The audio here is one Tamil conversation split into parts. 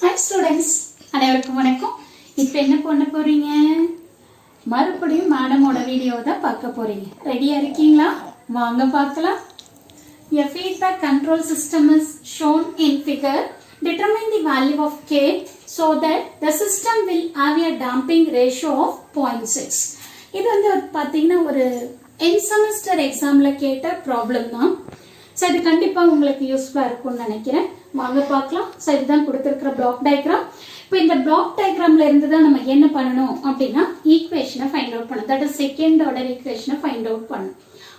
Hi students, அனைவருக்கும் வணக்கம். இப்போ என்ன பண்ண போறீங்க? மறுபடியும் மேடமோட வீடியோ தான் பார்க்க போறீங்க. ரெடியா இருக்கீங்களா? வாங்க பார்க்கலாம். A feedback control system is shown in figure. Determine the value of K so that the system will have a damping ratio of 0.6. இது வந்து பாத்தீங்கன்னா ஒரு end semester examல கேட்ட problem தான். So இது கண்டிப்பா உங்களுக்கு யூஸ்ஃபுல்லா இருக்கும்னு நினைக்கிறேன். வாங்க பார்க்கலாம். So இதுதான் கொடுத்திருக்கிற பிளாக் டயக்ராம். இப்போ இந்த பிளாக் டயக்ராம்ல இருந்து தான் நம்ம என்ன பண்ணணும் அப்படின்னா ஈக்குவேஷனை ஃபைண்ட் அவுட் பண்ணணும். தட் இஸ் செகண்ட் ஆர்டர் ஈக்குவேஷனை ஃபைண்ட் அவுட் பண்ணணும்.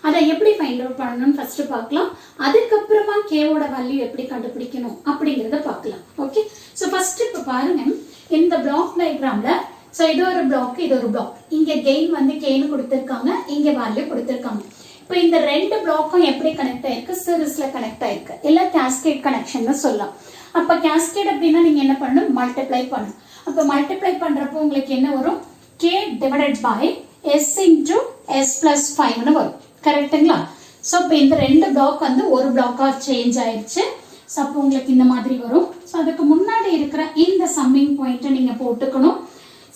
அதை எப்படி ஃபைண்ட் அவுட் பண்ணணும்னு ஃபர்ஸ்ட் பார்க்கலாம். அதுக்கப்புறமா கேவோட வேல்யூ எப்படி கண்டுபிடிக்கணும் அப்படிங்கறத பார்க்கலாம். ஓகே, ஸோ ஃபர்ஸ்ட் இப்போ பாருங்க இந்த பிளாக் டயக்ராம்ல ஸோ இது ஒரு பிளாக், இது ஒரு பிளாக். இங்க கெயின் வந்து கேன்னு கொடுத்திருக்காங்க, இங்க வேல்யூ கொடுத்திருக்காங்க. இப்போ இந்த ரெண்டு பிளாக்கும் எப்படி கனெக்ட் ஆயிருக்கு? சீரிஸ்ல கனெக்ட் ஆயிருக்கு, இல்ல கேஸ்கேட் கனெக்ஷன் சொல்லலாம். அப்ப கேஸ்கேட் அப்படின்னா நீங்க என்ன பண்ணணும்? மல்டிப்ளை பண்ணணும். அப்ப மல்டிப்ளை பண்றப்போ உங்களுக்கு என்ன வரும்? K divided by S into S plus 5 வரும். கரெக்டுங்களா? ஸோ இப்போ இந்த ரெண்டு பிளாக் வந்து ஒரு பிளாக்கா சேஞ்ச் ஆயிடுச்சு. ஸோ அப்போ உங்களுக்கு இந்த மாதிரி வரும். ஸோ அதுக்கு முன்னாடி இருக்கிற இந்த சம்மிங் பாயிண்ட்டை நீங்க போட்டுக்கணும்.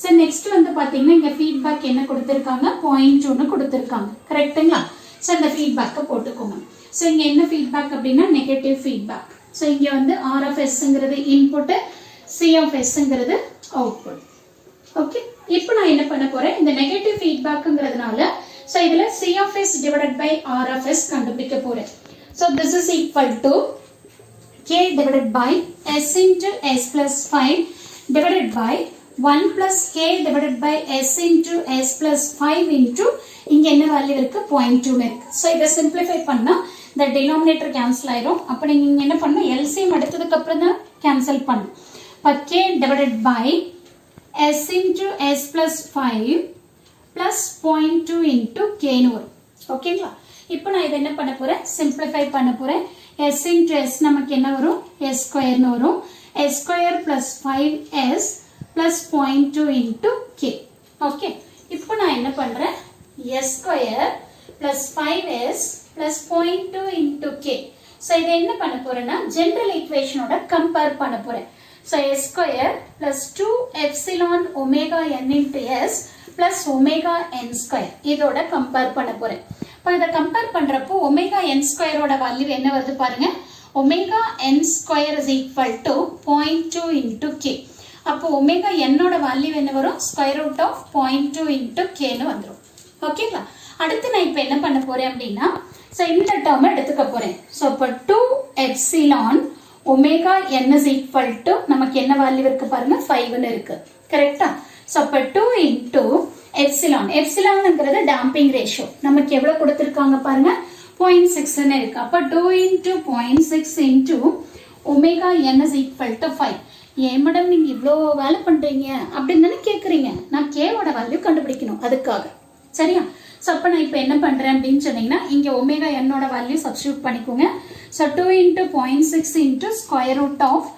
ஸோ நெக்ஸ்ட் வந்து பாத்தீங்கன்னா இங்க ஃபீட்பேக் என்ன கொடுத்திருக்காங்க? 0.2 கொடுத்திருக்காங்க. கரெக்டுங்களா? ஸோ இந்த ஃபீட்பேக்கை போட்டுக்கோங்க. ஸோ இங்க என்ன ஃபீட்பேக் அப்படின்னா நெகட்டிவ் ஃபீட்பேக். ஸோ இங்க வந்து ஆர் ஆஃப் எஸ்ங்கிறது இன்புட், சி ஆஃப் எஸ்ங்கிறது அவுட்புட். ஓகே, இப்போ நான் என்ன பண்ண போறேன்? இந்த நெகட்டிவ் ஃபீட்பேக்ங்கிறதுனால ஸோ இதுல C of s divided by R of s கண்டுபிடிக்க போறேன். So this is equal to K divided by S into S plus 5 divided by 1 plus K divided by S into S plus 5 into இங்க என்ன வேல்யூ இருக்கு? 0.2 இருக்கு. ஸோ இதை சிம்பிளிஃபை பண்ணா இந்த டினாமினேட்டர் கேன்சல் ஆயிரும். அப்ப நீங்க என்ன பண்ணணும்? எல்சிஎம் எடுத்ததுக்கு அப்புறம் தான் கேன்சல் பண்ணணும். இப்போ K divided by S into S plus 5 plus 0.2 into K னு வரும். ஓகேங்களா? இப்போ நான் இதை என்ன பண்ண போறேன்? சிம்பிளிஃபை பண்ண போறேன். S into S நமக்கு என்ன வரும்? S ஸ்கொயர்னு வரும். S square plus 5S plus 0.2 into K. Okay, இப்போ நான் என்ன பண்றேன்? S square plus 5S plus 0.2 into K. So இதை என்ன பண்ண போறேன்னா ஜெனரல் ஈக்குவேஷனோட கம்பேர் பண்ண போறேன். So S square plus 2 epsilon omega n into S plus omega n square இதோட கம்பேர் பண்ண போறேன். இப்போ இதை கம்பேர் பண்றப்போ ஒமேகா n ஸ்கொயரோட வேல்யூ என்ன வருது பாருங்க. Omega n square is equal to 0.2 into K. அப்போ ஒமேகா n ஓட வேல்யூ என்ன வரும்? Square root of 0.2 into K னு வந்துடும். ஓகேங்களா? அடுத்து நான் இப்போ என்ன பண்ண போறேன் அப்படின்னா ஸோ இந்த டேர்மை எடுத்துக்க போறேன். ஸோ இப்போ 2 epsilon omega n is equal to நமக்கு என்ன வேல்யூ இருக்கு பாருங்க? 5னு இருக்கு. கரெக்டா? ஸோ இப்போ 2 into எப்சிலான், எப்சிலான்ங்கிறது டேம்பிங் ரேஷியோ. நமக்கு எவ்வளவு கொடுத்திருக்காங்க பாருங்க? 0.6னு இருக்கு. அப்போ 2 into 0.6 into omega n is equal to 5. ஏன் மேடம் நீங்க இவ்வளோ வேலை பண்றீங்க அப்படின்னு தானே கேட்குறீங்க? நான் கேவோட வேல்யூ கண்டுபிடிக்கணும் அதுக்காக. சரியா? ஸோ அப்போ நான் இப்போ என்ன பண்ணுறேன் அப்படின்னு சொன்னீங்கன்னா இங்கே ஒமேகா என்னோட வேல்யூ சப்ஸ்டியூட் பண்ணிக்கோங்க. So 2 into 0.6 into square root of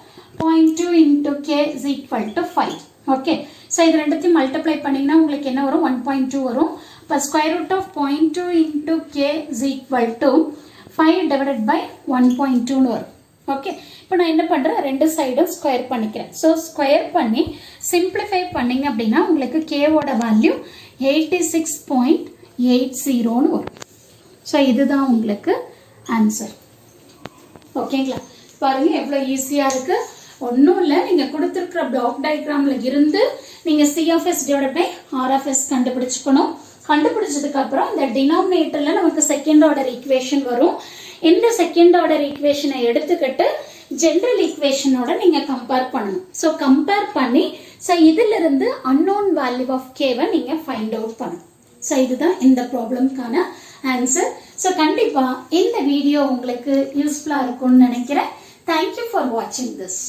0.2 into K is equal to 5. Okay, so இது ரெண்டுத்தையும் மல்டிப்ளை பண்ணிங்கன்னா உங்களுக்கு என்ன வரும்? 1.2 வரும். இப்போ square root of 0.2 into K is equal to 5 divided by 1.2னு வரும். ஓகே, இப்போ நான் என்ன பண்ணுறேன்? ரெண்டு சைடும் ஸ்கொயர் பண்ணிக்கிறேன். ஸோ ஸ்கொயர் பண்ணி சிம்பிளிஃபை பண்ணிங்க அப்படின்னா உங்களுக்கு கேவோட வேல்யூ 86.80னு வரும். ஸோ இதுதான் உங்களுக்கு ஆன்சர். ஓகேங்களா? பாருங்க எவ்வளோ ஈஸியாக இருக்கு. ஒன்றும் இல்லை, நீங்கள் கொடுத்துருக்கிற பிளாக் டயக்ராம்ல இருந்து நீங்கள் C of S divided by R of S கண்டுபிடிச்சுக்கணும். கண்டுபிடிச்சதுக்கு அப்புறம் இந்த டினாமினேட்டர்ல நமக்கு செகண்ட் ஆர்டர் ஈக்குவேஷன் வரும். இந்த செகண்ட் ஆர்டர் ஈக்குவேஷனை எடுத்துக்கிட்டு ஜெனரல் ஈக்குவேஷனோட நீங்க கம்பேர் பண்ணணும். ஸோ கம்பேர் பண்ணி ஸோ இதுல இருந்து அன்னோன் வேல்யூ ஆஃப் கேவை நீங்க ஃபைண்ட் அவுட் பண்ணணும். ஸோ இதுதான் இந்த ப்ராப்ளம்க்கான ஆன்சர். ஸோ கண்டிப்பா இந்த வீடியோ உங்களுக்கு யூஸ்ஃபுல்லா இருக்கும்னு நினைக்கிறேன். தேங்க்யூ ஃபார் வாட்சிங் திஸ்.